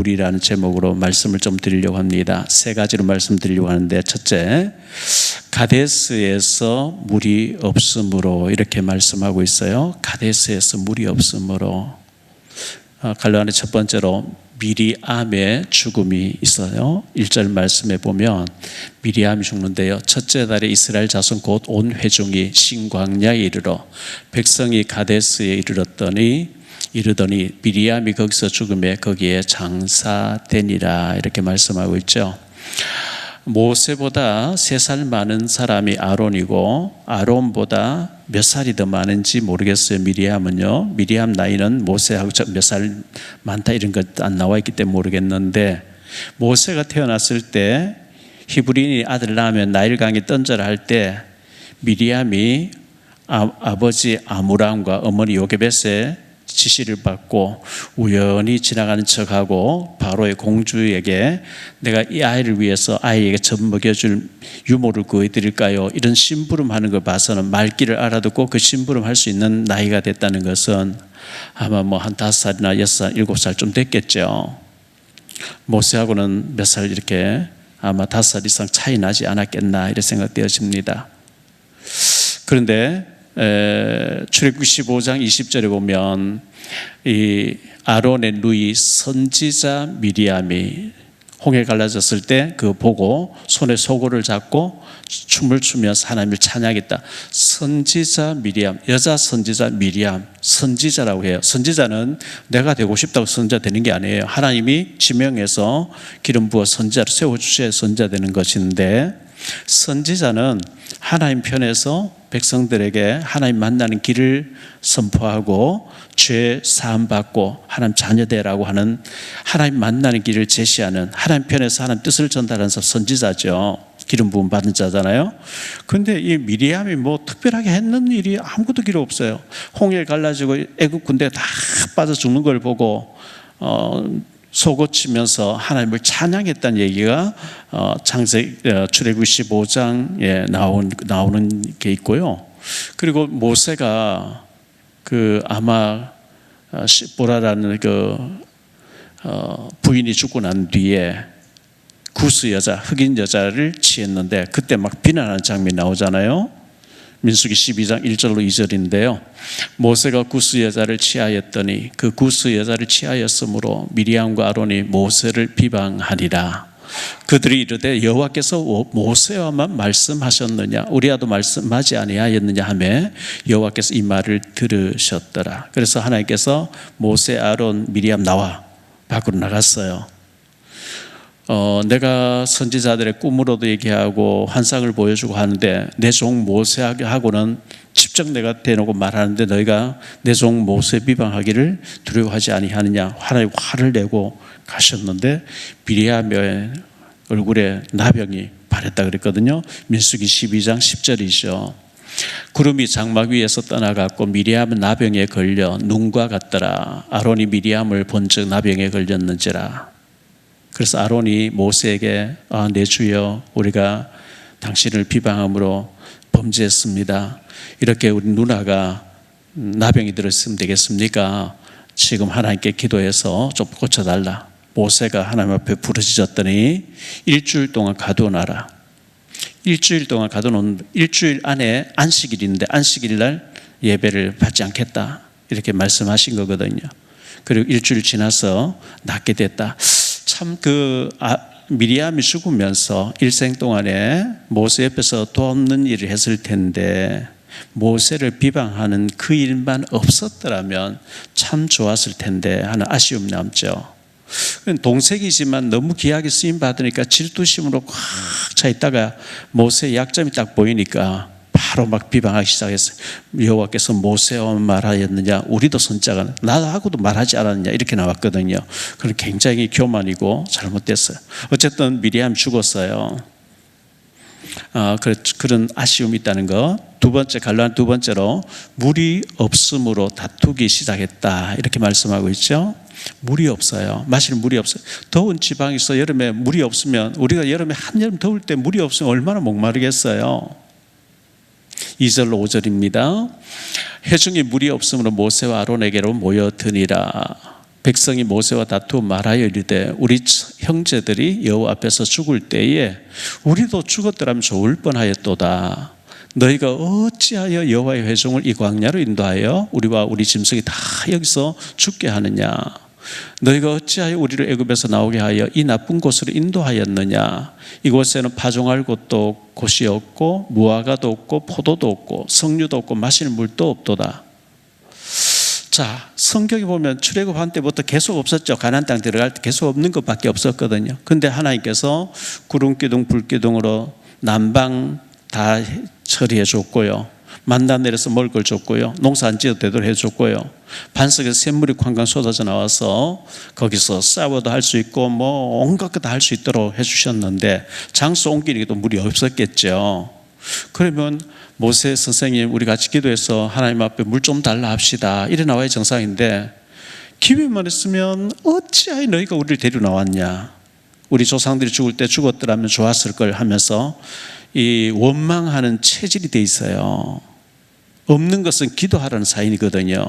물이라는 제목으로 말씀을 좀 드리려고 합니다. 세 가지로 말씀드리려고 하는데, 첫째, 가데스에서 물이 없으므로 이렇게 말씀하고 있어요. 가데스에서 물이 없으므로. 갈라디아서 첫 번째로 미리암의 죽음이 있어요. 1절 말씀에 보면 미리암이 죽는데요, 첫째 달에 이스라엘 자손 곧 온 회중이 신광야에 이르러 백성이 가데스에 이르더니 미리암이 거기서 죽음에 거기에 장사되니라, 이렇게 말씀하고 있죠. 모세보다 3살 많은 사람이 아론이고, 아론보다 몇 살이 더 많은지 모르겠어요. 미리암은요, 미리암 나이는 모세하고 몇 살 많다 이런 것 안 나와 있기 때문에 모르겠는데, 모세가 태어났을 때 히브리인이 아들 낳으면 나일강에 던져라 할 때 미리암이 아버지 아므람과 어머니 요게벳의 지시를 받고 우연히 지나가는 척하고 바로의 공주에게 내가 이 아이를 위해서 아이에게 젖 먹여줄 유모를 구해드릴까요? 이런 심부름하는 걸 봐서는 말귀를 알아듣고 그 심부름할 수 있는 나이가 됐다는 것은 아마 한 5살이나 6살, 7살 좀 됐겠죠. 모세하고는 몇 살 이렇게 아마 5살 이상 차이 나지 않았겠나 이렇게 생각되어집니다. 그런데 출애굽기 15장 20절에 보면 이 아론의 누이 선지자 미리암이 홍해 갈라졌을 때 그거 보고 손에 소고를 잡고 춤을 추면서 하나님을 찬양했다. 선지자 미리암, 여자 선지자 미리암, 선지자라고 해요. 선지자는 내가 되고 싶다고 선지자 되는 게 아니에요. 하나님이 지명해서 기름 부어 선지자로 세워주셔야 선지자 되는 것인데, 선지자는 하나님 편에서 백성들에게 하나님 만나는 길을 선포하고 죄 사함 받고 하나님 자녀되라고 하는 하나님 만나는 길을 제시하는, 하나님 편에서 하나님 뜻을 전달하는 선지자죠. 기름 부음 받은 자잖아요. 그런데 이 미리암이 특별하게 했는 일이 아무것도 기록 없어요. 홍해 갈라지고 애굽 군대 다 빠져 죽는 걸 보고 속고치면서 하나님을 찬양했다는 얘기가 출애굽기 15장에 나오는 게 있고요. 그리고 모세가 아마 시보라라는 부인이 죽고 난 뒤에 구스 여자, 흑인 여자를 취했는데 그때 막 비난하는 장면이 나오잖아요. 민수기 12장 1절로 2절인데요. 모세가 구스 여자를 취하였더니 그 구스 여자를 취하였으므로 미리암과 아론이 모세를 비방하니라. 그들이 이르되 여호와께서 모세와만 말씀하셨느냐, 우리와도 말씀하지 아니하였느냐 하며 여호와께서 이 말을 들으셨더라. 그래서 하나님께서 모세, 아론, 미리암 나와 밖으로 나갔어요. 내가 선지자들의 꿈으로도 얘기하고 환상을 보여주고 하는데 내 종 모세하고는 직접 내가 대놓고 말하는데 너희가 내 종 모세 비방하기를 두려워하지 아니하느냐. 하나님 화를 내고 가셨는데 미리암의 얼굴에 나병이 바랬다 그랬거든요. 민수기 12장 10절이죠. 구름이 장막 위에서 떠나갔고 미리암은 나병에 걸려 눈과 같더라. 아론이 미리암을 본즉 나병에 걸렸는지라. 그래서 아론이 모세에게 내 주여, 우리가 당신을 비방함으로 범죄했습니다. 이렇게 우리 누나가 나병이 들었으면 되겠습니까? 지금 하나님께 기도해서 좀 고쳐달라. 모세가 하나님 앞에 부르짖었더니 일주일 동안 가둬놔라. 일주일 동안 가둬놓은, 일주일 안에 안식일인데 안식일 날 예배를 받지 않겠다, 이렇게 말씀하신 거거든요. 그리고 일주일 지나서 낫게 됐다. 참 미리암이 죽으면서 일생 동안에 모세 옆에서 돕는 일을 했을 텐데 모세를 비방하는 그 일만 없었더라면 참 좋았을 텐데 하는 아쉬움이 남죠. 동생이지만 너무 귀하게 쓰임 받으니까 질투심으로 꽉 차 있다가 모세의 약점이 딱 보이니까 바로 막 비방하기 시작했어요. 여호와께서 모세와 말하였느냐, 우리도 선자가 나하고도 말하지 않았느냐, 이렇게 나왔거든요. 그건 굉장히 교만이고 잘못됐어요. 어쨌든 미리암 죽었어요. 그런 아쉬움이 있다는 거. 두 번째, 갈라디아 두 번째로 물이 없음으로 다투기 시작했다, 이렇게 말씀하고 있죠. 물이 없어요. 마실 물이 없어요. 더운 지방에서 여름에 물이 없으면, 우리가 여름에 한여름 더울 때 물이 없으면 얼마나 목마르겠어요. 2절로 5절입니다. 회중이 물이 없으므로 모세와 아론에게로 모여드니라. 백성이 모세와 다투어 말하여 이르되 우리 형제들이 여호와 앞에서 죽을 때에 우리도 죽었더라면 좋을 뻔하였도다. 너희가 어찌하여 여호와의 회중을 이 광야로 인도하여 우리와 우리 짐승이 다 여기서 죽게 하느냐. 너희가 어찌하여 우리를 애굽에서 나오게 하여 이 나쁜 곳으로 인도하였느냐. 이곳에는 파종할 곳이 없고 무화과도 없고 포도도 없고 석류도 없고 마실 물도 없도다. 자, 성경에 보면 출애굽한 때부터 계속 없었죠. 가나안 땅 들어갈 때 계속 없는 것밖에 없었거든요. 근데 하나님께서 구름 기둥 불 기둥으로 남방 다 처리해 줬고요. 만나 내려서 먹을 걸 줬고요. 농사 안 지어도 되도록 해줬고요. 반석에서 샘물이 쾅쾅 쏟아져 나와서 거기서 싸워도 할 수 있고 뭐 온갖 것 다 할 수 있도록 해주셨는데 장소 옮기기도 물이 없었겠죠. 그러면 모세 선생님 우리 같이 기도해서 하나님 앞에 물 좀 달라 합시다. 이래 나와야 정상인데 기회만 했으면 어찌하여 너희가 우리를 데리고 나왔냐. 우리 조상들이 죽을 때 죽었더라면 좋았을 걸 하면서 이 원망하는 체질이 돼 있어요. 없는 것은 기도하라는 사인이거든요.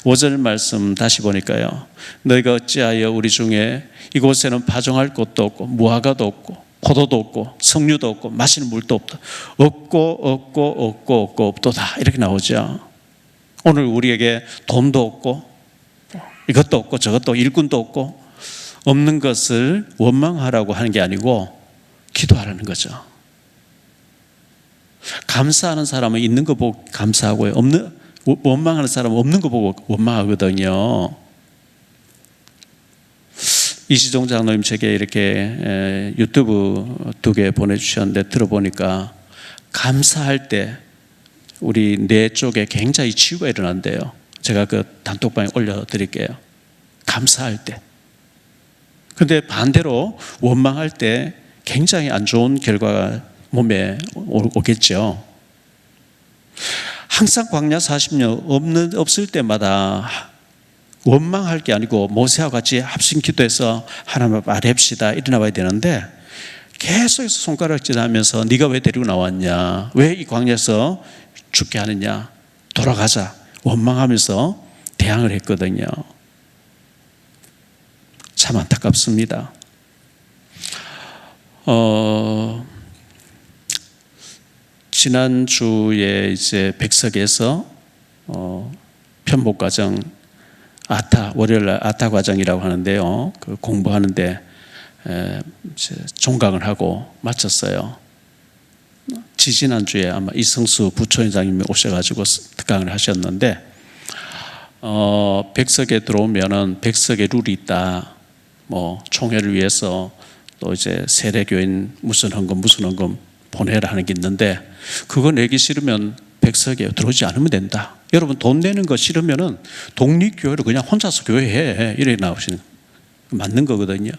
5절 말씀 다시 보니까요. 너희가 어찌하여 우리 중에 이곳에는 파종할 곳도 없고 무화과도 없고 포도도 없고 석류도 없고 마시는 물도 없다. 없고 없도다. 이렇게 나오죠. 오늘 우리에게 돈도 없고 이것도 없고 저것도 일꾼도 없고 없는 것을 원망하라고 하는 게 아니고 기도하라는 거죠. 감사하는 사람은 있는 거 보고 감사하고요. 원망하는 사람은 없는 거 보고 원망하거든요. 이시종 장로님 제게 이렇게 유튜브 2개 보내주셨는데 들어보니까 감사할 때 우리 뇌 쪽에 굉장히 치유가 일어난대요. 제가 그 단톡방에 올려드릴게요. 감사할 때. 근데 반대로 원망할 때 굉장히 안 좋은 결과가 몸에 오겠죠. 항상 광야 40년 없을 때마다 원망할 게 아니고 모세와 같이 합심 기도해서 하나님 말합시다 이래 나와야 되는데 계속해서 손가락질하면서 네가 왜 데리고 나왔냐, 왜 이 광야에서 죽게 하느냐, 돌아가자 원망하면서 대항을 했거든요. 참 안타깝습니다. 지난주에 이제 백석에서 편복 과정 월요일날 아타 과정이라고 하는데요. 그 공부하는데 종강을 하고 마쳤어요. 지지난주에 아마 이성수 부초원장님이 오셔가지고 특강을 하셨는데 백석에 들어오면은 백석의 룰이 있다. 뭐 총회를 위해서 또 이제 세례교인 무슨 헌금 보내라 하는 게 있는데 그거 내기 싫으면 백석에 들어오지 않으면 된다. 여러분 돈 내는 거 싫으면은 독립교회로 그냥 혼자서 교회해 이렇게 나오시는 맞는 거거든요.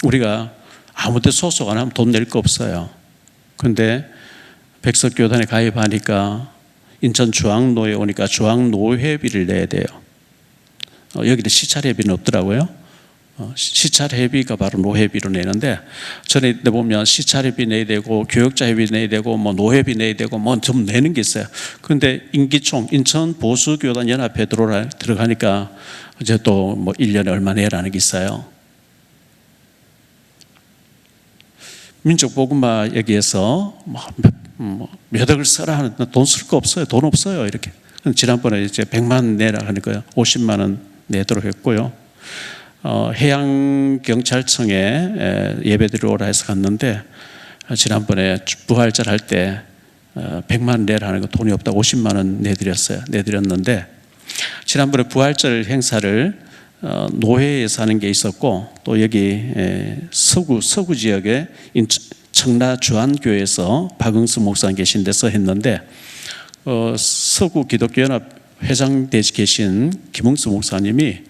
우리가 아무 데 소속 안 하면 돈 낼 거 없어요. 근데 백석교단에 가입하니까 인천 중앙로에 오니까 중앙노회비를 내야 돼요. 여기는 시찰회비는 없더라고요. 시찰회비가 바로 노회비로 내는데 전에 보면 시찰회비 내야 되고 교역자회비 내야 되고 뭐 노회비 내야 되고 뭐 좀 내는 게 있어요. 그런데 인기총 인천 보수교단 연합회 들어가니까 이제 또 뭐 1년에 얼마 내라는 게 있어요. 민족복음화 여기에서 몇 억을 써라 하는데 돈 쓸 거 없어요. 돈 없어요. 이렇게. 지난번에 이제 100만 원 내라 하니까 50만 원 내도록 했고요. 해양경찰청에 예배드리러 오라 해서 갔는데 지난번에 부활절 할 때 100만 원 내라 하는 거 돈이 없다고 50만 원 내드렸는데 지난번에 부활절 행사를 노회에서 하는 게 있었고 또 여기 서구 지역에 청라 주안교회에서 박응수 목사님 계신 데서 했는데 서구 기독교연합 회장 되시 계신 김웅수 목사님이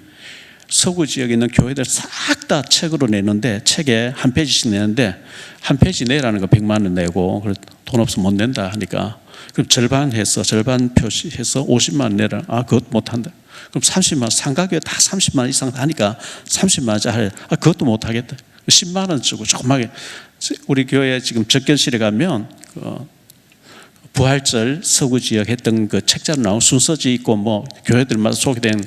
서구 지역에 있는 교회들 싹 다 책으로 내는데 책에 한 페이지씩 내는데 한 페이지 내라는 거 100만 원 내고 돈 없으면 못 낸다 하니까 그럼 절반 표시해서 50만 원 내라. 그것 못 한다. 그럼 30만 원 상가교회 다 30만 원 이상 하니까 30만 원짜리 그것도 못 하겠다. 10만 원 주고 조그맣게 우리 교회 지금 접견실에 가면 부활절 서구 지역 했던 그 책자로 나온 순서지 있고 뭐 교회들마다 소개된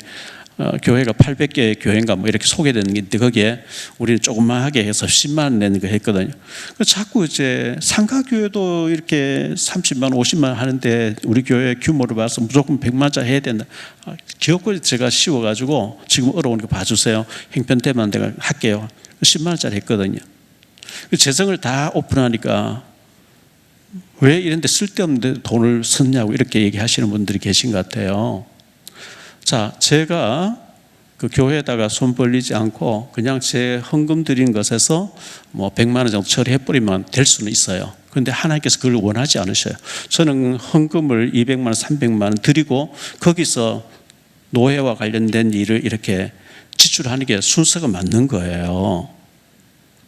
교회가 800개의 교회인가 뭐 이렇게 소개되는 게 있는데 거기에 우리는 조그마하게 해서 10만 원 내는 거 했거든요. 자꾸 이제 상가교회도 이렇게 30만 원, 50만 원 하는데 우리 교회 규모를 봐서 무조건 100만 원짜리 해야 된다. 기업을 제가 씌워가지고 지금 어려운 거 봐주세요. 형편되면 내가 할게요. 10만 원짜리 했거든요. 재정을 다 오픈하니까 왜 이런 데 쓸데없는 돈을 썼냐고 이렇게 얘기하시는 분들이 계신 것 같아요. 자, 제가 그 교회에다가 손 벌리지 않고 그냥 제 헌금 드린 것에서 뭐 100만 원 정도 처리해버리면 될 수는 있어요. 그런데 하나님께서 그걸 원하지 않으셔요. 저는 헌금을 200만 원, 300만 원 드리고 거기서 노예와 관련된 일을 이렇게 지출하는 게 순서가 맞는 거예요.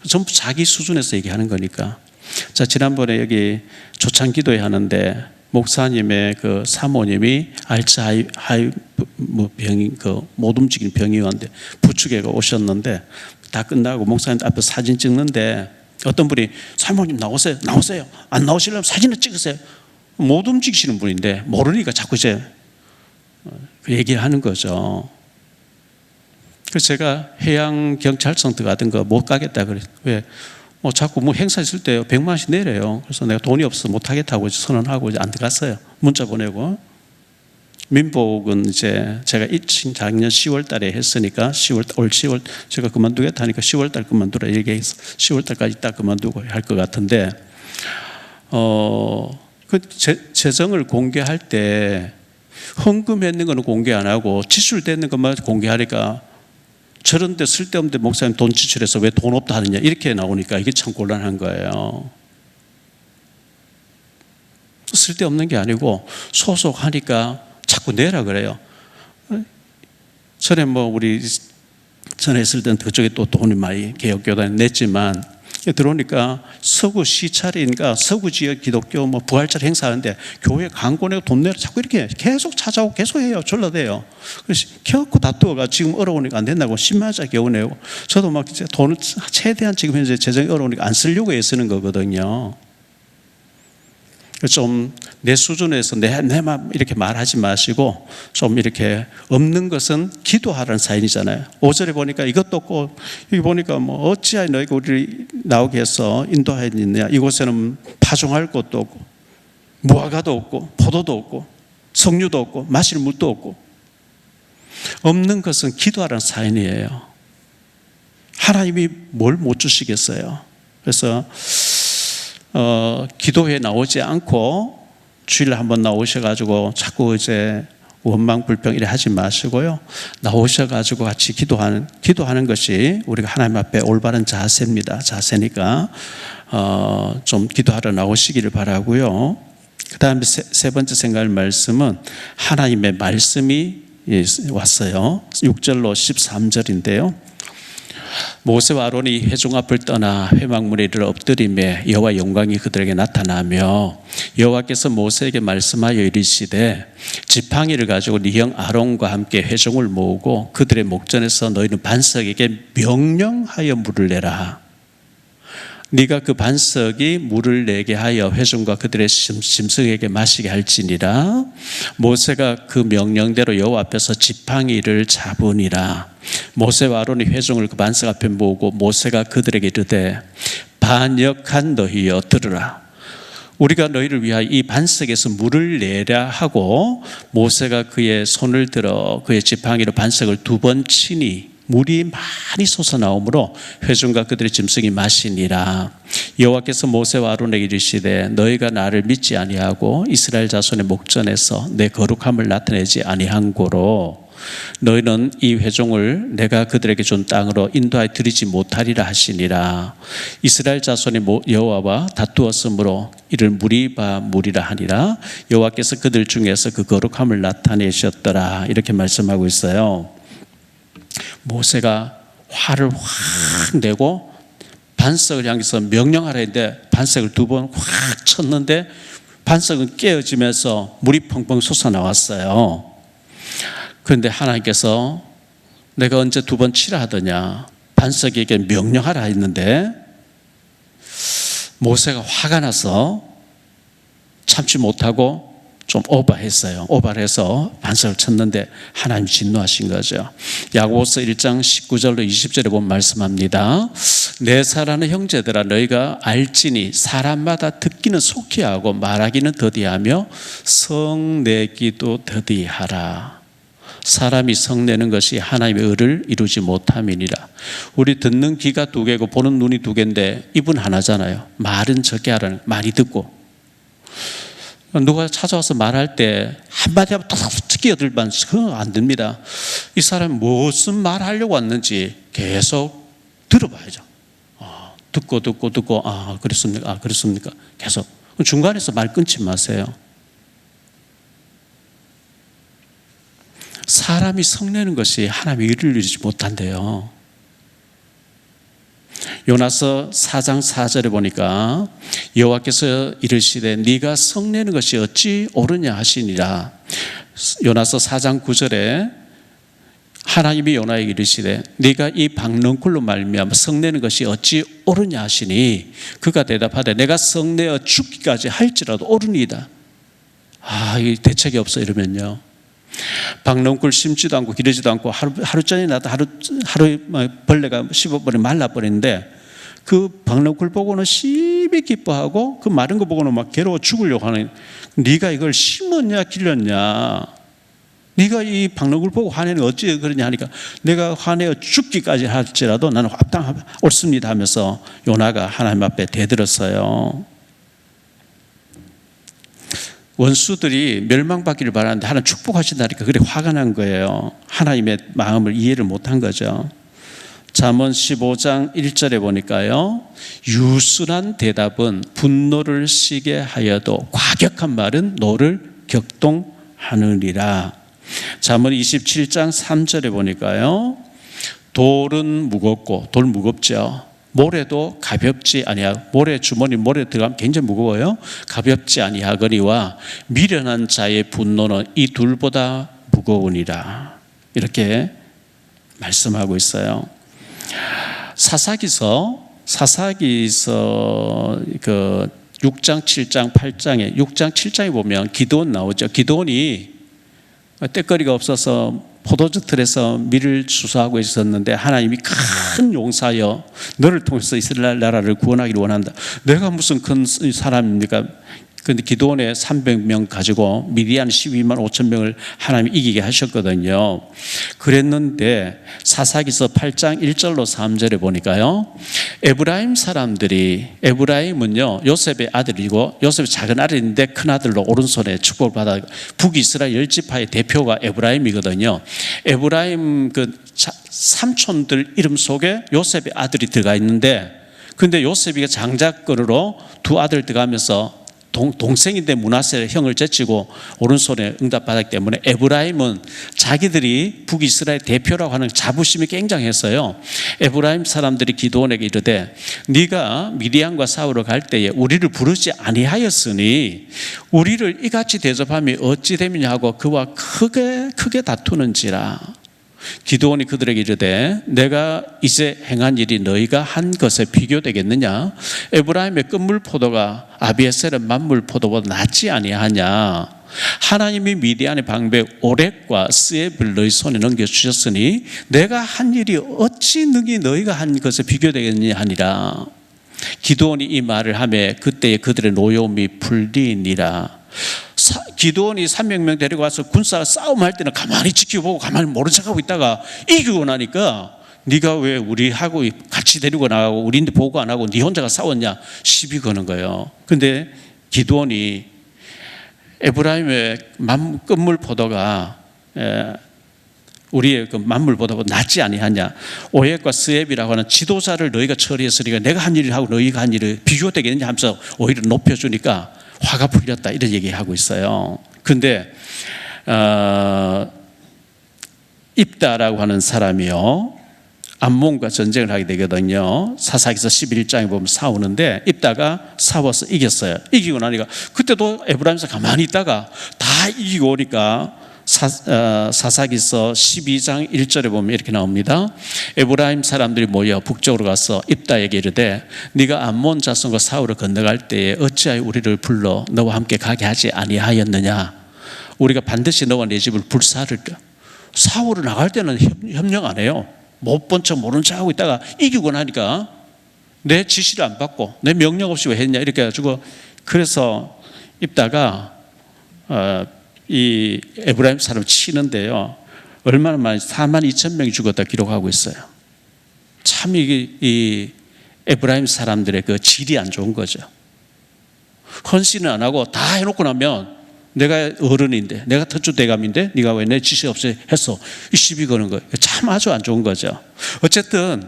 전부 자기 수준에서 얘기하는 거니까. 자, 지난번에 여기 초창기도회 하는데 목사님의 그 사모님이 알츠하이머 병이 못 움직이는 병이었는데 부축해가 오셨는데 다 끝나고 목사님 앞에 사진 찍는데 어떤 분이 사모님 나오세요, 나오세요. 안 나오시려면 사진을 찍으세요. 못 움직이시는 분인데 모르니까 자꾸 이제 그 얘기하는 거죠. 그래서 제가 해양경찰청 들어가던 거 못 가겠다 그래요. 왜? 자꾸 뭐 행사 있을 때 100만 원씩 내려요. 그래서 내가 돈이 없어서 못 하겠다고 선언하고 이제 안 들어갔어요. 문자 보내고. 민복은 이제 제가 작년 10월 달에 했으니까 올 10월 제가 그만두겠다 하니까 10월 달 그만두라 얘기해서 10월 달까지 딱 그만두고 할 것 같은데 그 재정을 공개할 때 헌금했는 거는 공개 안 하고 지출되는 것만 공개하니까 저런 데 쓸데없는 데 목사님 돈 지출해서 왜 돈 없다 하느냐 이렇게 나오니까 이게 참 곤란한 거예요. 쓸데없는 게 아니고 소속하니까 자꾸 내라 그래요. 전에 우리 전에 있을 때는 그쪽에 또 돈이 많이 개혁교단에 냈지만 들어오니까 서구 시찰인가 서구 지역 기독교 부활절 행사하는데 교회 광고 내고 돈 내라 자꾸 이렇게 계속 찾아오고 계속 해요. 졸라대요. 그래서 결코 다투어가 지금 어려우니까 안 된다고 10만 원짜리 겨우 내고 저도 막 돈을 최대한 지금 현재 재정이 어려우니까 안 쓰려고 애쓰는 거거든요. 좀 내 수준에서 내만 이렇게 말하지 마시고 좀 이렇게 없는 것은 기도하라는 사인이잖아요. 5절에 보니까 이것도 없고 여기 보니까 어찌하여 너희가 우리를 나오게 해서 인도하였느냐. 이곳에는 파종할 곳도 없고 무화과도 없고 포도도 없고 석류도 없고 마실 물도 없고 없는 것은 기도하라는 사인이에요. 하나님이 뭘 못 주시겠어요. 그래서 기도회에 나오지 않고 주일에 한번 나오셔가지고 자꾸 이제 원망 불평 이래 하지 마시고요. 나오셔가지고 같이 기도하는 것이 우리가 하나님 앞에 올바른 자세입니다. 자세니까 좀 기도하러 나오시기를 바라고요. 그 다음에 세 번째 생각할 말씀은 하나님의 말씀이 왔어요. 6절로 13절인데요. 모세와 아론이 회중 앞을 떠나 회막문에 이르러 엎드리매 여호와 영광이 그들에게 나타나며 여호와께서 모세에게 말씀하여 이르시되 지팡이를 가지고 네 형 아론과 함께 회중을 모으고 그들의 목전에서 너희는 반석에게 명령하여 물을 내라. 네가 그 반석이 물을 내게 하여 회중과 그들의 짐승에게 마시게 할지니라. 모세가 그 명령대로 여호와 앞에서 지팡이를 잡으니라. 모세와 아론이 회중을 그 반석 앞에 모으고 모세가 그들에게 이르되 반역한 너희여 들으라. 우리가 너희를 위하여 이 반석에서 물을 내라 하고 모세가 그의 손을 들어 그의 지팡이로 반석을 2번 치니 물이 많이 솟아나오므로 회중과 그들의 짐승이 마시니라. 여호와께서 모세와 아론에게 이르시되 너희가 나를 믿지 아니하고 이스라엘 자손의 목전에서 내 거룩함을 나타내지 아니한 고로 너희는 이 회중을 내가 그들에게 준 땅으로 인도하여 드리지 못하리라 하시니라. 이스라엘 자손이 여호와와 다투었으므로 이를 무리바 무리라 하니라. 여호와께서 그들 중에서 그 거룩함을 나타내셨더라. 이렇게 말씀하고 있어요. 모세가 화를 확 내고 반석을 향해서 명령하라 했는데 반석을 2번 확 쳤는데 반석은 깨어지면서 물이 펑펑 솟아나왔어요. 그런데 하나님께서 내가 언제 2번 치라 하더냐, 반석에게 명령하라 했는데 모세가 화가 나서 참지 못하고 좀 오버했어요. 오버해서 반석을 쳤는데 하나님 진노하신 거죠. 야고보서 1장 19절로 20절에 보면 말씀합니다. 내 사랑하는 형제들아 너희가 알지니 사람마다 듣기는 속히 하고 말하기는 더디하며 성내기도 더디하라. 사람이 성내는 것이 하나님의 의를 이루지 못함이니라. 우리 듣는 귀가 두 개고 보는 눈이 두 개인데 입은 하나잖아요. 말은 적게 하라는, 많이 듣고. 누가 찾아와서 말할 때 한마디 하면 탁탁 끼어들만 그건 안 됩니다. 이 사람이 무슨 말하려고 왔는지 계속 들어봐야죠. 듣고 그렇습니까? 그렇습니까? 계속 중간에서 말 끊지 마세요. 사람이 성내는 것이 하나님의 의를 이루지 못한대요. 요나서 4장 4절에 보니까 여호와께서 이르시되 네가 성내는 것이 어찌 옳으냐 하시니라. 요나서 4장 9절에 하나님이 요나에게 이르시되 네가 이 박넝쿨로 말미암아 성내는 것이 어찌 옳으냐 하시니 그가 대답하되 내가 성내어 죽기까지 할지라도 옳으니이다. 이 대책이 없어 이러면요. 박넝쿨 심지도 않고 기르지도 않고 하루 전에 나도 하루 벌레가 씹어버리면 말라버리는데 그 박넝쿨 보고는 심히 기뻐하고 그 마른 거 보고는 막 괴로워 죽으려고 하는. 네가 이걸 심었냐 길렀냐, 네가 이 박넝쿨 보고 화내는 어찌 그러냐 하니까 내가 화내어 죽기까지 할지라도 나는 합당 옳습니다 하면서 요나가 하나님 앞에 대들었어요. 원수들이 멸망받기를 바라는데 하나님 축복하신다니까 그래 화가 난 거예요. 하나님의 마음을 이해를 못한 거죠. 잠언 15장 1절에 보니까요, 유순한 대답은 분노를 시게 하여도 과격한 말은 노를 격동하느니라. 잠언 27장 3절에 보니까요, 돌은 무겁고, 돌 무겁죠. 모래도 가볍지 아니하고, 모래 주머니 모래 들어가면 굉장히 무거워요. 가볍지 아니하거니와 미련한 자의 분노는 이 둘보다 무거우니라. 이렇게 말씀하고 있어요. 사사기서 그 6장, 7장, 8장에 6장, 7장에 보면 기드온 나오죠. 기드온이 때거리가 없어서 포도주 틀에서 밀을 수수하고 있었는데 하나님이 큰 용사여 너를 통해서 이스라엘 나라를 구원하기를 원한다. 내가 무슨 큰 사람입니까? 그런데 기드온에 300명 가지고 미디안 12만 5천 명을 하나님이 이기게 하셨거든요. 그랬는데 사사기서 8장 1절로 3절에 보니까요, 에브라임 사람들이, 에브라임은요 요셉의 아들이고 요셉의 작은 아들인데 큰 아들로 오른손에 축복을 받아 북이스라엘 10지파의 대표가 에브라임이거든요. 에브라임 그 삼촌들 이름 속에 요셉의 아들이 들어가 있는데, 근데 요셉이 장자권으로 두 아들 들어가면서 동생인데 므낫세 형을 제치고 오른손에 응답받았기 때문에 에브라임은 자기들이 북이스라엘 대표라고 하는 자부심이 굉장했어요. 에브라임 사람들이 기드온에게 이르되 네가 미디안과 싸우러 갈 때에 우리를 부르지 아니하였으니 우리를 이같이 대접함이 어찌 됨이냐 하고 그와 크게 다투는지라. 기드온이 그들에게 이르되 내가 이제 행한 일이 너희가 한 것에 비교되겠느냐? 에브라임의 끝물 포도가 아비에셀의 만물 포도보다 낫지 아니하냐? 하나님이 미디안의 방백 오렉과 스앱을 너희 손에 넘겨주셨으니 내가 한 일이 어찌 능히 너희가 한 것에 비교되겠느냐 하니라. 기드온이 이 말을 하매 그때에 그들의 노여움이 풀리니라. 기드온이 300명 데리고 와서 군사 싸움할 때는 가만히 지켜보고 가만히 모른 척하고 있다가 이기고 나니까 네가 왜 우리하고 같이 데리고 나가고 우리인데 보고 안 하고 네 혼자가 싸웠냐 시비 거는 거예요. 근데 기드온이 에브라임의 끝물 포도가 우리의 그 만물보다 낫지 아니하냐? 오헷과 스앱이라고 하는 지도자를 너희가 처리했으니까 내가 한 일을 하고 너희가 한 일을 비교되겠느냐 하면서 오히려 높여주니까 화가 풀렸다 이런 얘기하고 있어요. 근데 입다라고 하는 사람이요 암몬과 전쟁을 하게 되거든요. 사사기서 11장에 보면 싸우는데 입다가 싸워서 이겼어요. 이기고 나니까 그때도 에브라임에서 가만히 있다가 다 이기고 오니까 사사기서 12장 1절에 보면 이렇게 나옵니다. 에브라임 사람들이 모여 북쪽으로 가서 입다에게 이르되 네가 암몬 자손과 사울을 건너갈 때에 어찌하여 우리를 불러 너와 함께 가게 하지 아니하였느냐. 우리가 반드시 너와 네 집을 불사를까. 사울을 나갈 때는 협력 안 해요. 못 본 척 모른 척 하고 있다가 이기고 나니까 내 지시를 안 받고 내 명령 없이 왜 했냐 이렇게 해가지고, 그래서 입다가 이 에브라임 사람을 치는데요, 얼마나 많이 42,000명이 죽었다 기록하고 있어요. 참 이 에브라임 사람들의 그 질이 안 좋은 거죠. 헌신을 안 하고 다 해놓고 나면 내가 어른인데, 내가 터주대감인데 네가 왜 내 지시 없이 했어, 이 시비 거는 거예요. 참 아주 안 좋은 거죠. 어쨌든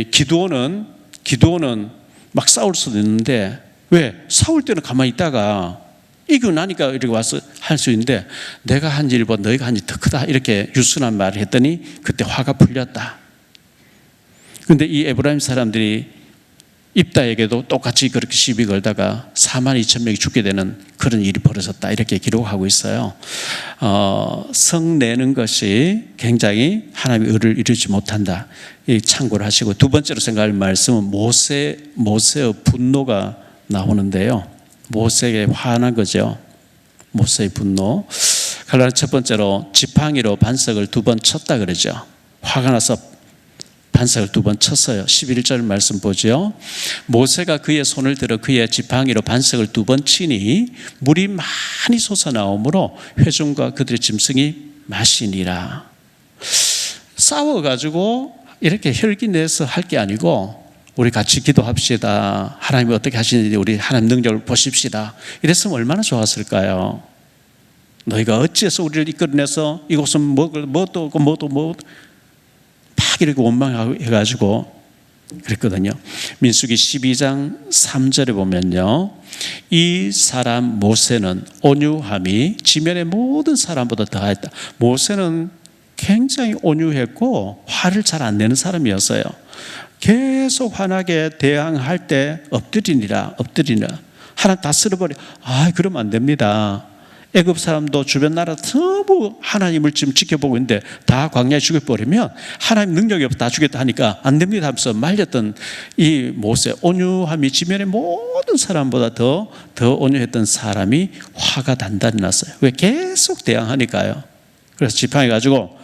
기드온은 막 싸울 수도 있는데, 왜 싸울 때는 가만히 있다가 이기고 나니까 이렇게 와서 할 수 있는데, 내가 한 일보다 너희가 한 일이 더 크다 이렇게 유순한 말을 했더니 그때 화가 풀렸다. 그런데 이 에브라임 사람들이 입다에게도 똑같이 그렇게 시비 걸다가 42,000명이 죽게 되는 그런 일이 벌어졌다 이렇게 기록하고 있어요. 성내는 것이 굉장히 하나님의 의를 이루지 못한다, 이 참고를 하시고, 두 번째로 생각할 말씀은 모세의 분노가 나오는데요. 모세에게 화난 거죠. 모세의 분노. 갈라디아 첫 번째로 지팡이로 반석을 2번 쳤다 그러죠. 화가 나서 반석을 2번 쳤어요. 11절 말씀 보죠. 모세가 그의 손을 들어 그의 지팡이로 반석을 2번 치니 물이 많이 솟아나오므로 회중과 그들의 짐승이 마시니라. 싸워가지고 이렇게 혈기 내서 할 게 아니고, 우리 같이 기도합시다. 하나님이 어떻게 하시는지 우리 하나님 능력을 보십시다. 이랬으면 얼마나 좋았을까요? 너희가 어찌해서 우리를 이끌어내서 이곳은 뭐도 막 이렇게 원망해가지고 그랬거든요. 민수기 12장 3절에 보면요, 이 사람 모세는 온유함이 지면의 모든 사람보다 더하였다. 모세는 굉장히 온유했고 화를 잘 안 내는 사람이었어요. 계속 환하게 대항할 때 엎드리니라. 하나님 다 쓸어버려. 그러면 안 됩니다. 애굽 사람도 주변 나라 전부 하나님을 지금 지켜보고 있는데 다 광야에 죽여버리면 하나님 능력이 없어 다 죽였다 하니까 안 됩니다 하면서 말렸던 이 모세, 온유함이 지면의 모든 사람보다 더 온유했던 사람이 화가 단단히 났어요. 왜? 계속 대항하니까요. 그래서 지팡이 가지고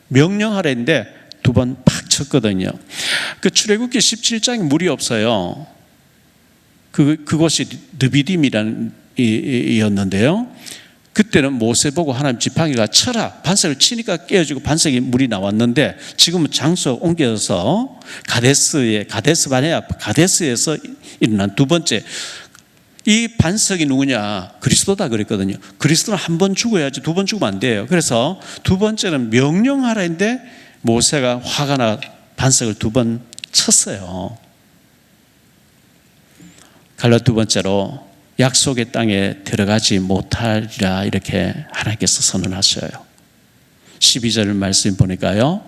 명령하라 했는데 2번 팍 쳤거든요. 그 출애굽기 17장에 물이 없어요. 그곳이 르비딤이라는 이었는데요. 그때는 모세 보고 하나님 지팡이가 쳐라, 반석을 치니까 깨어지고 반석이 물이 나왔는데, 지금은 장소 옮겨서 가데스에서 일어난 2번째. 이 반석이 누구냐? 그리스도다 그랬거든요. 그리스도는 한 번 죽어야지 2번 죽으면 안 돼요. 그래서 2번째는 명령하라 했는데 모세가 화가 나 반석을 2번 쳤어요. 갈라 2번째로 약속의 땅에 들어가지 못하리라 이렇게 하나님께서 선언하셔요. 12절 말씀 보니까요,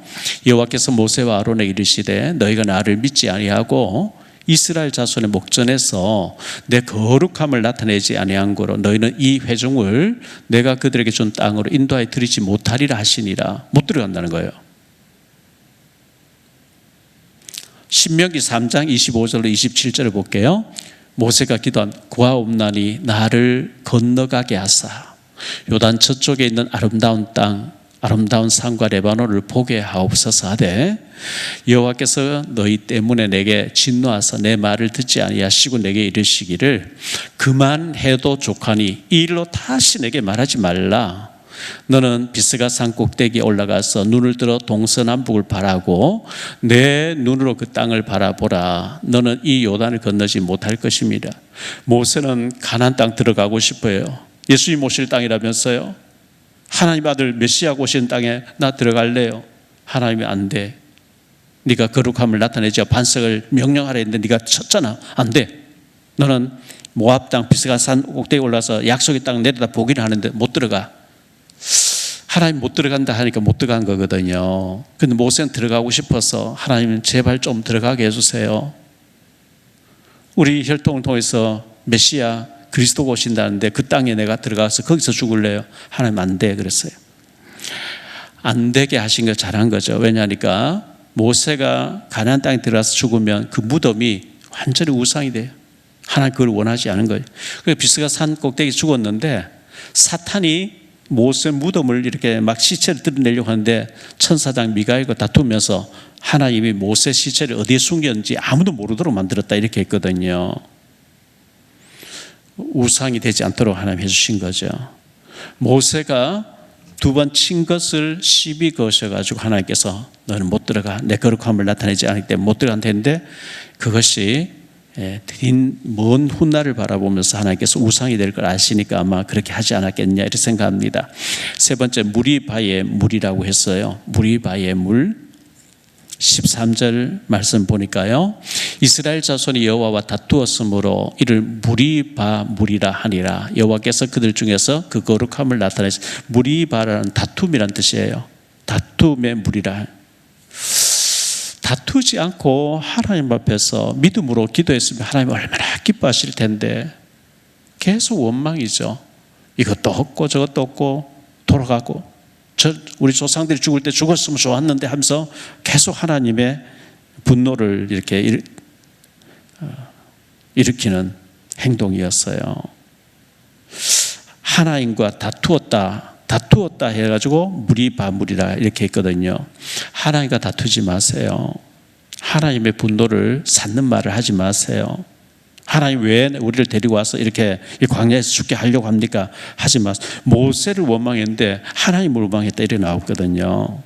여호와께서 모세와 아론에게 이르시되 너희가 나를 믿지 아니하고 이스라엘 자손의 목전에서 내 거룩함을 나타내지 아니한 거로 너희는 이 회중을 내가 그들에게 준 땅으로 인도하여 들이지 못하리라 하시니라. 못 들어간다는 거예요. 신명기 3장 25절로 27절을 볼게요. 모세가 기도한 구하옵나니 나를 건너가게 하사 요단 저쪽에 있는 아름다운 땅, 아름다운 산과 레바논을 보게 하옵소서 하되, 여호와께서 너희 때문에 내게 진노하사 내 말을 듣지 아니하시고 내게 이르시기를 그만해도 족하니 이 일로 다시 내게 말하지 말라. 너는 비스가 산 꼭대기에 올라가서 눈을 들어 동서남북을 바라고 내 눈으로 그 땅을 바라보라. 너는 이 요단을 건너지 못할 것입니다. 모세는 가나안 땅 들어가고 싶어요. 예수님 오실 땅이라면서요. 하나님 아들 메시아가 오시는 땅에 나 들어갈래요. 하나님이 안 돼. 네가 거룩함을 나타내자 반석을 명령하라 했는데 네가 쳤잖아. 안 돼. 너는 모압 땅 비스가 산 꼭대기에 올라서 약속의 땅 내려다 보기를 하는데 못 들어가. 하나님 못 들어간다 하니까 못 들어간 거거든요. 근데 모세는 들어가고 싶어서 하나님 제발 좀 들어가게 해주세요. 우리 혈통을 통해서 메시아 그리스도가 오신다는데 그 땅에 내가 들어가서 거기서 죽을래요? 하나님 안 돼 그랬어요. 안 되게 하신 거 잘한 거죠. 왜냐하니까 모세가 가나안 땅에 들어가서 죽으면 그 무덤이 완전히 우상이 돼요. 하나님 그걸 원하지 않은 거예요. 그래서 비스가 산 꼭대기 죽었는데 사탄이 모세 무덤을 이렇게 막 시체를 드러내려고 하는데 천사장 미가엘과 다투면서 하나님이 모세 시체를 어디에 숨겼는지 아무도 모르도록 만들었다 이렇게 했거든요. 우상이 되지 않도록 하나님 해주신 거죠. 모세가 두 번 친 것을 시비 거셔가지고 하나님께서 너는 못 들어가, 내 거룩함을 나타내지 않기 때문에 못 들어간다 했는데 그것이 먼 훗날을 바라보면서 하나님께서 우상이 될 걸 아시니까 아마 그렇게 하지 않았겠냐 이렇게 생각합니다. 세 번째, 무리바의 물이라고 했어요. 무리바의 물 13절 말씀 보니까요, 이스라엘 자손이 여호와와 다투었으므로 이를 무리바 물이라 하니라. 여호와께서 그들 중에서 그 거룩함을 나타내시. 무리바라는 다툼이란 뜻이에요. 다툼의 물이라. 다투지 않고 하나님 앞에서 믿음으로 기도했으면 하나님 얼마나 기뻐하실 텐데 계속 원망이죠. 이것도 없고 저것도 없고 돌아가고 우리 조상들이 죽을 때 죽었으면 좋았는데 하면서 계속 하나님의 분노를 이렇게 일으키는 행동이었어요. 하나님과 다투었다 해가지고 무리바물이라 이렇게 했거든요. 하나님과 다투지 마세요. 하나님의 분노를 샀는 말을 하지 마세요. 하나님 왜 우리를 데리고 와서 이렇게 광야에서 죽게 하려고 합니까? 하지 마세요. 모세를 원망했는데 하나님을 원망했다 이렇게 나왔거든요.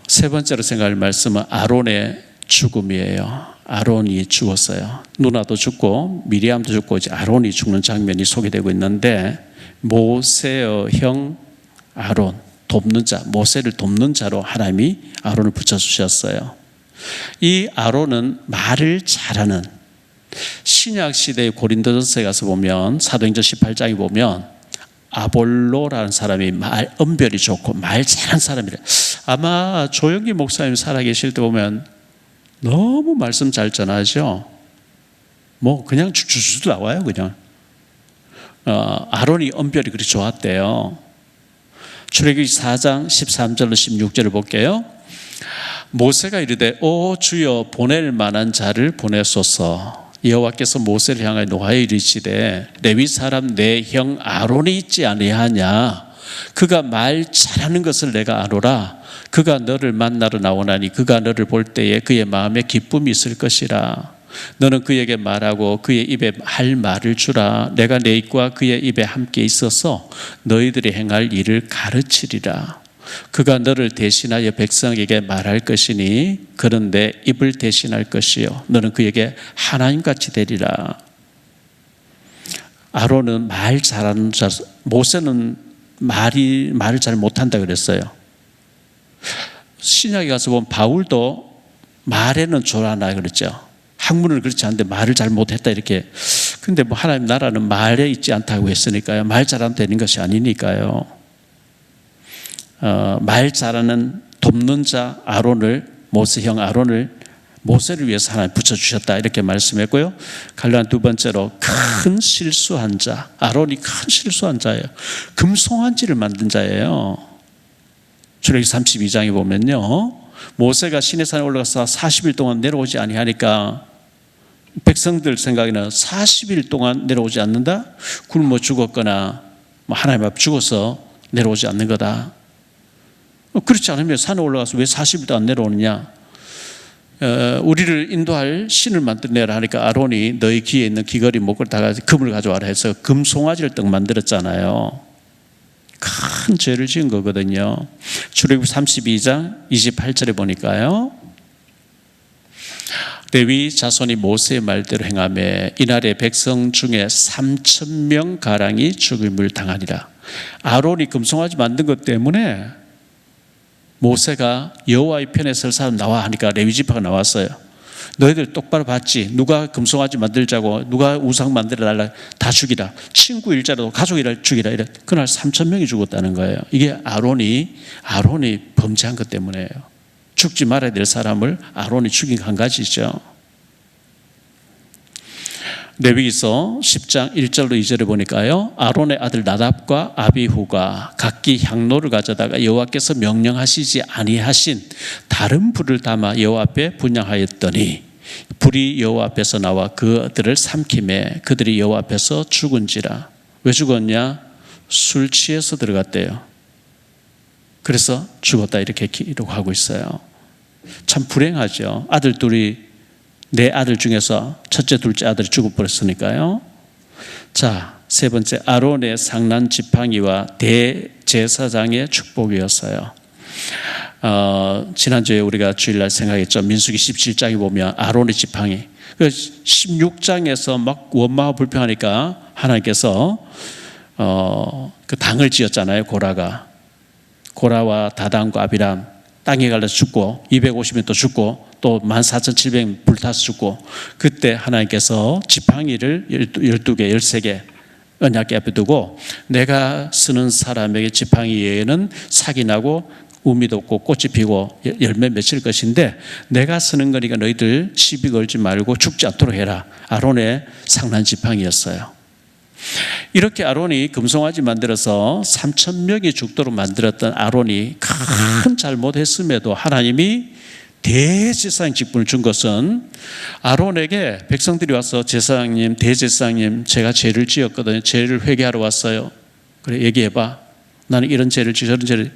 세 번째로 생각할 말씀은 아론의 죽음이에요. 아론이 죽었어요. 누나도 죽고 미리암도 죽고 이제 아론이 죽는 장면이 소개되고 있는데 모세의 형 아론, 돕는 자, 모세를 돕는 자로 하나님이 아론을 붙여주셨어요. 이 아론은 말을 잘하는, 신약시대의 고린도전서에 가서 보면 사도행전 18장에 보면 아볼로라는 사람이 언변이 좋고 말 잘하는 사람이래. 아마 조영기 목사님 살아계실 때 보면 너무 말씀 잘 전하죠. 뭐 그냥 주주주 나와요 그냥. 아론이 언변이 그렇게 좋았대요. 출애굽기 4장 13절로 16절을 볼게요. 모세가 이르되 오 주여 보낼 만한 자를 보내소서. 여호와께서 모세를 향하여 노하여 이르시되 레위 사람 내 형 아론이 있지 아니하냐. 그가 말 잘하는 것을 내가 아노라. 그가 너를 만나러 나오나니 그가 너를 볼 때에 그의 마음에 기쁨이 있을 것이라. 너는 그에게 말하고 그의 입에 할 말을 주라. 내가 내 입과 그의 입에 함께 있어서 너희들이 행할 일을 가르치리라. 그가 너를 대신하여 백성에게 말할 것이니 그는 내 입을 대신할 것이요 너는 그에게 하나님같이 되리라. 아론은 말 잘하는 자, 모세는 말을 잘 못한다 그랬어요. 신약에 가서 보면 바울도 말에는 조라나 그랬죠. 학문은 그렇지 않은데 말을 잘 못했다 이렇게. 근데 뭐 하나님 나라는 말에 있지 않다고 했으니까요. 말 잘하면 되는 것이 아니니까요. 말 잘하는 돕는 자 아론을, 모세형 아론을 모세를 위해서 하나님 붙여주셨다 이렇게 말씀했고요. 갈라디아 두 번째로 큰 실수한 자, 아론이 큰 실수한 자예요. 금송아지를 만든 자예요. 출애굽기 32장에 보면요, 모세가 시내산에 올라가서 40일 동안 내려오지 아니하니까 백성들 생각에는 40일 동안 내려오지 않는다? 굶어 죽었거나 하나님 앞 죽어서 내려오지 않는 거다. 그렇지 않으면 산에 올라가서 왜 40일도 안 내려오느냐? 우리를 인도할 신을 만들어내라 하니까 아론이 너희 귀에 있는 귀걸이 목을 다 가지고 금을 가져와라 해서 금송아지를 떡 만들었잖아요. 큰 죄를 지은 거거든요. 출애굽기 32장 28절에 보니까요, 레위 자손이 모세의 말대로 행하며 이날에 백성 중에 3,000명 가량이 죽임을 당하니라. 아론이 금송아지 만든 것 때문에 모세가 여호와의 편에 설 사람 나와 하니까 레위 지파가 나왔어요. 너희들 똑바로 봤지? 누가 금송아지 만들자고, 누가 우상 만들어달라, 다 죽이라. 친구 일자라도 가족이라 죽이라. 이래. 그날 3,000명이 죽었다는 거예요. 이게 아론이 범죄한 것 때문에요. 죽지 말아야 될 사람을 아론이 죽인 한 가지죠. 레위기서 10장 1절로 2절에 보니까요, 아론의 아들 나답과 아비후가 각기 향로를 가져다가 여호와께서 명령하시지 아니하신 다른 불을 담아 여호와 앞에 분향하였더니 불이 여호와 앞에서 나와 그들을 삼키매 그들이 여호와 앞에서 죽은지라. 왜 죽었냐? 술 취해서 들어갔대요. 그래서 죽었다 이렇게 기록하고 있어요. 참 불행하죠. 아들 둘이, 내 아들 중에서 첫째 둘째 아들이 죽어버렸으니까요. 자, 세 번째, 아론의 상난 지팡이와 대제사장의 축복이었어요. 지난주에 우리가 주일날 생각했죠. 민수기 17장에 보면 아론의 지팡이, 16장에서 막 원망하고 불평하니까 하나님께서 그 당을 지었잖아요. 고라와 다단과 아비람 땅에 갈라서 죽고 250명 또 죽고 또 14,700명 불타서 죽고, 그때 하나님께서 지팡이를 12개 13개 언약궤 앞에 두고 내가 쓰는 사람에게 지팡이 외에는 사기 나고 우미도 없고 꽃이 피고 열매 맺힐 것인데 내가 쓰는 거니까 너희들 시비 걸지 말고 죽지 않도록 해라. 아론의 상난 지팡이였어요. 이렇게 아론이 금송아지 만들어서 3,000명이 죽도록 만들었던 아론이 큰 잘못했음에도 하나님이 대제사장 직분을 준 것은, 아론에게 백성들이 와서 제사장님, 대제사장님, 제가 죄를 지었거든요. 죄를 회개하러 왔어요. 그래, 얘기해봐. 나는 이런 죄를 지고 저런 죄를.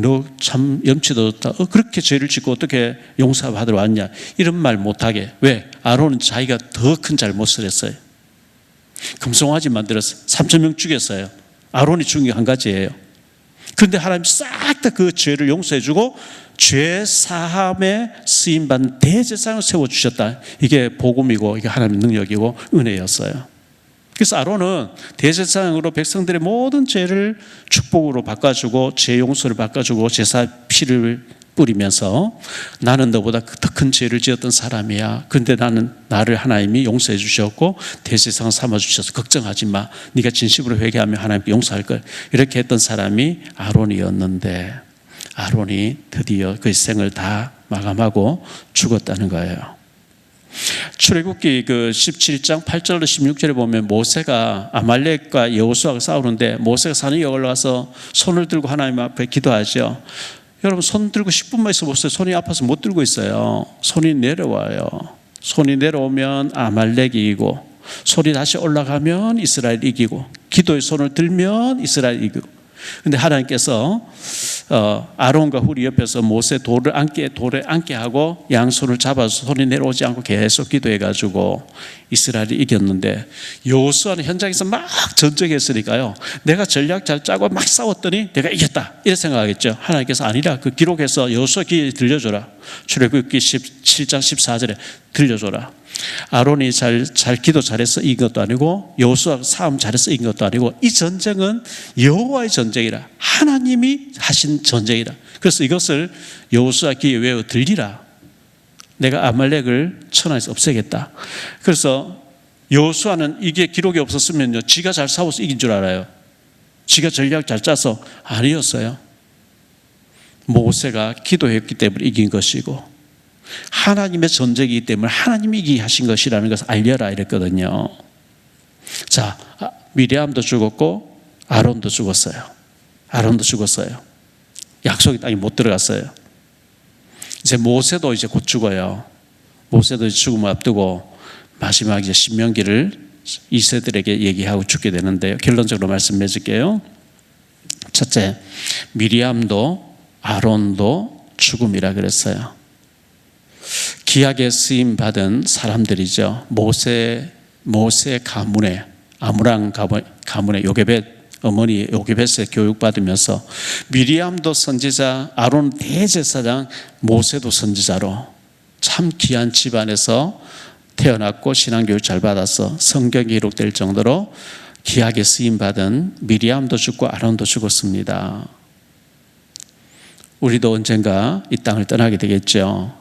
너 참 염치도 없다. 그렇게 죄를 짓고 어떻게 용서받으러 왔냐. 이런 말 못하게. 왜? 아론은 자기가 더 큰 잘못을 했어요. 금송아지 만들어서 3,000명 죽였어요. 아론이 죽은 게 한 가지예요. 그런데 하나님 싹 다 그 죄를 용서해주고 죄 사함에 쓰임받는 대제사장을 세워주셨다. 이게 복음이고 이게 하나님의 능력이고 은혜였어요. 그래서 아론은 대제사장으로 백성들의 모든 죄를 축복으로 바꿔주고 죄 용서를 바꿔주고 제사 피를 뿌리면서 나는 너보다 더 큰 죄를 지었던 사람이야. 그런데 나를 하나님이 용서해 주셨고 대제사장 삼아 주셔서 걱정하지 마. 네가 진심으로 회개하면 하나님께 용서할 걸. 이렇게 했던 사람이 아론이었는데, 아론이 드디어 그 생을 다 마감하고 죽었다는 거예요. 출애굽기 그 17장 8절로 16절에 보면 모세가 아말렉과 여호수아가 싸우는데 모세가 산 위에 올라가서 손을 들고 하나님 앞에 기도하죠. 여러분, 손 들고 10분만 있어 보세요. 손이 아파서 못 들고 있어요. 손이 내려와요. 손이 내려오면 아말렉이 이기고, 손이 다시 올라가면 이스라엘이 이기고, 기도의 손을 들면 이스라엘이 이기고. 근데 하나님께서 아론과 훌이 옆에서 모세 돌에 앉게 하고 양손을 잡아서 손이 내려오지 않고 계속 기도해가지고 이스라엘이 이겼는데, 여호수아는 현장에서 막 전쟁했으니까요, 내가 전략 잘 짜고 막 싸웠더니 내가 이겼다 이렇게 생각하겠죠. 하나님께서 아니라 그 기록해서 여호수아 귀에 들려줘라. 출애굽기 17장 14절에 들려줘라. 아론이 잘 기도 잘해서 이긴 것도 아니고 여호수아 싸움 잘해서 이긴 것도 아니고, 이 전쟁은 여호와의 전쟁이라, 하나님이 하신 전쟁이라. 그래서 이것을 여호수아 귀에 외워 들리라. 내가 아말렉을 천하에서 없애겠다. 그래서 여호수아는 이게 기록이 없었으면요, 지가 잘 싸워서 이긴 줄 알아요. 지가 전략 잘 짜서. 아니었어요. 모세가 기도했기 때문에 이긴 것이고 하나님의 전쟁이기 때문에 하나님이 이기게 하신 것이라는 것을 알려라 이랬거든요. 자, 미리암도 죽었고 아론도 죽었어요. 아론도 죽었어요. 약속의 땅에 못 들어갔어요. 이제 모세도 이제 곧 죽어요. 모세도 이제 죽음을 앞두고 마지막 이제 신명기를 이세들에게 얘기하고 죽게 되는데요. 결론적으로 말씀해 줄게요. 첫째, 미리암도 아론도 죽음이라 그랬어요. 기약에 쓰임 받은 사람들이죠. 모세 가문에, 아므랑 가문의 요게벳 어머니 요게벳에 교육받으면서 미리암도 선지자, 아론 대제사장, 모세도 선지자로 참 귀한 집안에서 태어났고 신앙교육 잘 받아서 성경이 기록될 정도로 기약에 쓰임받은 미리암도 죽고 아론도 죽었습니다. 우리도 언젠가 이 땅을 떠나게 되겠죠.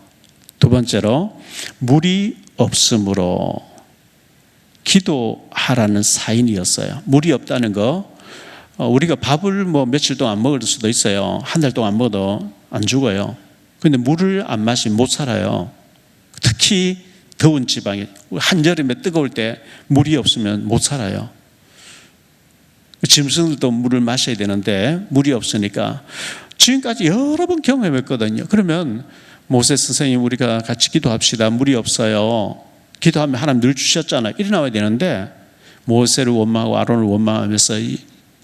두 번째로, 물이 없으므로 기도하라는 사인이었어요. 물이 없다는 거, 우리가 밥을 며칠 동안 안 먹을 수도 있어요. 한 달 동안 안 먹어도 안 죽어요. 그런데 물을 안 마시면 못 살아요. 특히 더운 지방에 한여름에 뜨거울 때 물이 없으면 못 살아요. 짐승들도 물을 마셔야 되는데 물이 없으니까 지금까지 여러 번 경험했거든요. 그러면 모세 선생님 우리가 같이 기도합시다. 물이 없어요. 기도하면 하나님 늘 주셨잖아요. 이래 나와야 되는데 모세를 원망하고 아론을 원망하면서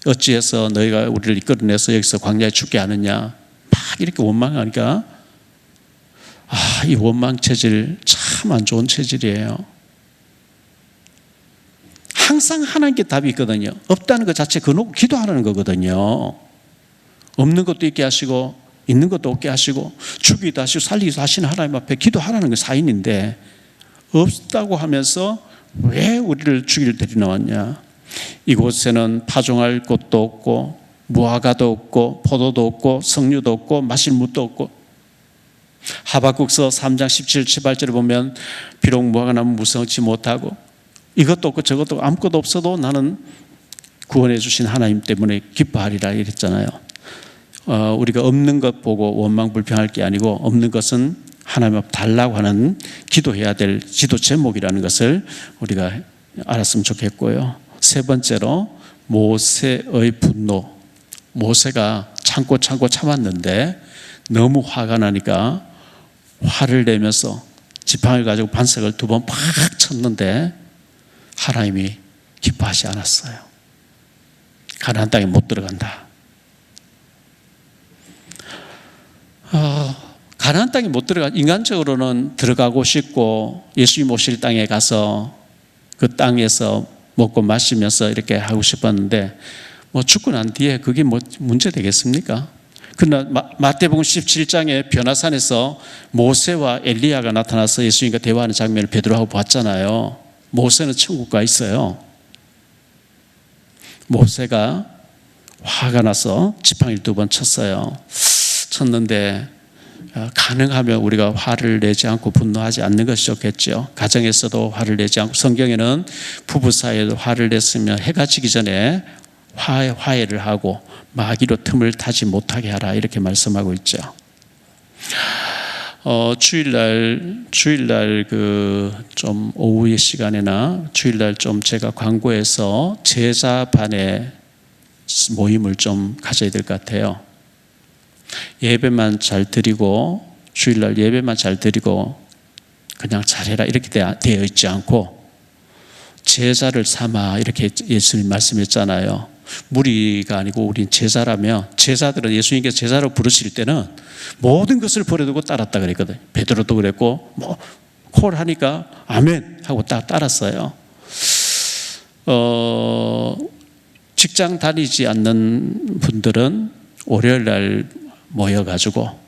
어찌해서 너희가 우리를 이끌어내서 여기서 광야에 죽게 하느냐 막 이렇게 원망하니까 이 원망 체질 참 안 좋은 체질이에요. 항상 하나님께 답이 있거든요. 없다는 것 자체 그놓고 기도하라는 거거든요. 없는 것도 있게 하시고 있는 것도 없게 하시고 죽이기도 하시고 살리기도 하시는 하나님 앞에 기도하라는 게 사인인데 없다고 하면서 왜 우리를 죽이를 데려나왔냐. 이곳에는 파종할 곳도 없고 무화과도 없고 포도도 없고 석류도 없고 마실 물도 없고. 하박국서 3장 17, 18절에 보면 비록 무화과나무 무성치 못하고 이것도 없고 저것도 아무것도 없어도 나는 구원해 주신 하나님 때문에 기뻐하리라 이랬잖아요. 우리가 없는 것 보고 원망 불평할 게 아니고 없는 것은 하나님 앞 달라고 하는 기도해야 될 기도 제목이라는 것을 우리가 알았으면 좋겠고요. 세 번째로 모세의 분노. 모세가 참고 참았는데 너무 화가 나니까 화를 내면서 지팡이를 가지고 반석을 2번 팍 쳤는데 하나님이 기뻐하지 않았어요. 가나안 땅에 못 들어간다. 가나안 땅에 못 들어가. 인간적으로는 들어가고 싶고 예수님 오실 땅에 가서 그 땅에서 먹고 마시면서 이렇게 하고 싶었는데 뭐 죽고 난 뒤에 그게 뭐 문제 되겠습니까? 그러나 마태복음 17장에 변화산에서 모세와 엘리야가 나타나서 예수님과 대화하는 장면을 베드로하고 봤잖아요. 모세는 천국 가 있어요. 모세가 화가 나서 지팡이를 2번 쳤는데 가능하면 우리가 화를 내지 않고 분노하지 않는 것이 좋겠죠. 가정에서도 화를 내지 않고, 성경에는 부부 사이에도 화를 냈으면 해가 지기 전에 화해를 하고 마귀로 틈을 타지 못하게 하라 이렇게 말씀하고 있죠. 주일날 그 좀 오후의 시간에나 주일날 좀 제가 광고해서 제자반의 모임을 좀 가져야 될 것 같아요. 예배만 잘 드리고 주일날 예배만 잘 드리고 그냥 잘해라 이렇게 되어 있지 않고 제자를 삼아 이렇게 예수님 말씀했잖아요. 무리가 아니고 우린 제자라면, 제자들은 예수님께서 제자로 부르실 때는 모든 것을 버려두고 따랐다 그랬거든요. 베드로도 그랬고 뭐 콜 하니까 아멘 하고 딱 따랐어요. 직장 다니지 않는 분들은 월요일날 모여가지고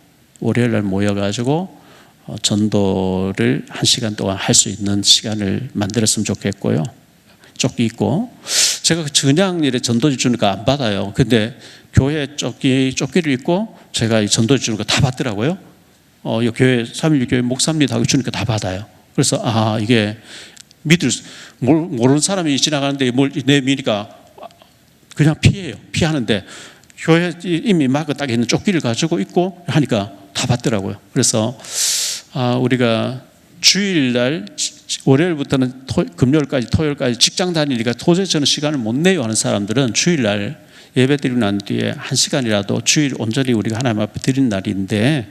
전도를 1시간 동안 할 수 있는 시간을 만들었으면 좋겠고요. 조끼 입고, 제가 그냥 이래 전도지 주니까 안 받아요. 근데 교회 조끼를 입고 제가 이 전도지 주는 거 다 받더라고요. 이 교회 3.1 교회 목사님들 하고 주니까 다 받아요. 그래서 이게 모르는 사람이 지나가는데 내 미니까 그냥 피하는데 교회 이미 마크 딱 있는 조끼를 가지고 입고 하니까 다 받더라고요. 그래서 우리가 주일날 월요일부터는 금요일까지 토요일까지 직장 다니니까 도저히 저는 시간을 못 내요 하는 사람들은 주일날 예배 드리고 난 뒤에 1시간이라도 주일 온전히 우리가 하나님 앞에 드린 날인데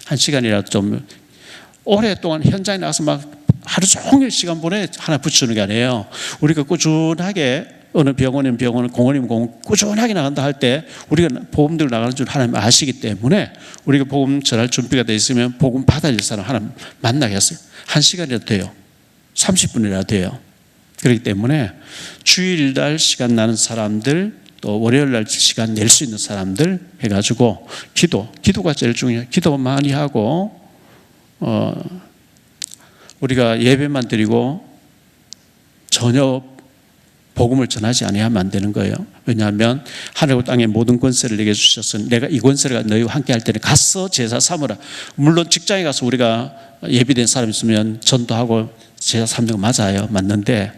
1시간이라도 좀 오랫동안 현장에 나가서 막 하루 종일 시간 보내 하나 붙이는 게 아니에요. 우리가 꾸준하게 어느 병원이면 병원, 공원이면 공원 꾸준하게 나간다 할 때 우리가 복음 들고 나가는 줄 하나님 아시기 때문에 우리가 복음 전할 준비가 돼 있으면 복음 받아줄 사람 하나님 만나게 했어요. 1시간이라도 돼요. 30분이라도 돼요. 그렇기 때문에 주일날 시간 나는 사람들, 또 월요일날 시간 낼 수 있는 사람들 해가지고 기도가 제일 중요해요. 기도 많이 하고 우리가 예배만 드리고 전혀 복음을 전하지 아니하면 안 되는 거예요. 왜냐하면 하늘과 땅의 모든 권세를 내게 주셨으니 내가 이 권세를 너희와 함께 할 때는 가서 제사 삼으라. 물론 직장에 가서 우리가 예비된 사람 있으면 전도하고 제사 삼는 거 맞아요. 맞는데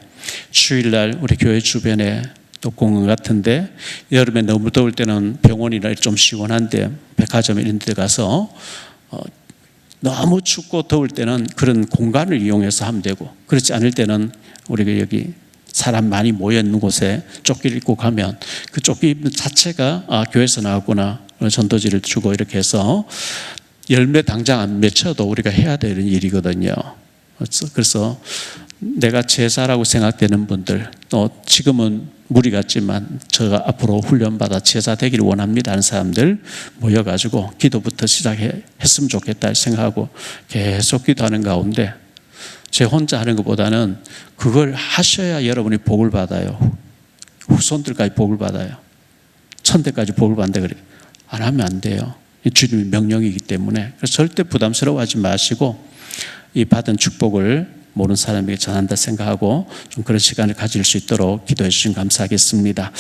주일날 우리 교회 주변에 또 공원 같은데 여름에 너무 더울 때는 병원이나 좀 시원한데 백화점 이런 데 가서 너무 춥고 더울 때는 그런 공간을 이용해서 하면 되고, 그렇지 않을 때는 우리가 여기 사람 많이 모여 있는 곳에 조끼를 입고 가면 그 조끼 입는 자체가 교회에서 나왔구나, 전도지를 주고 이렇게 해서 열매 당장 안 맺혀도 우리가 해야 되는 일이거든요. 그래서 내가 제자라고 생각되는 분들, 또 지금은 무리 같지만 제가 앞으로 훈련받아 제자 되기를 원합니다 하는 사람들 모여가지고 기도부터 시작했으면 좋겠다 생각하고 계속 기도하는 가운데, 제 혼자 하는 것보다는 그걸 하셔야 여러분이 복을 받아요. 후손들까지 복을 받아요. 천대까지 복을 받는다 그래요. 안 하면 안 돼요. 주님의 명령이기 때문에. 그래서 절대 부담스러워하지 마시고 이 받은 축복을 모르는 사람에게 전한다 생각하고 좀 그런 시간을 가질 수 있도록 기도해 주시면 감사하겠습니다.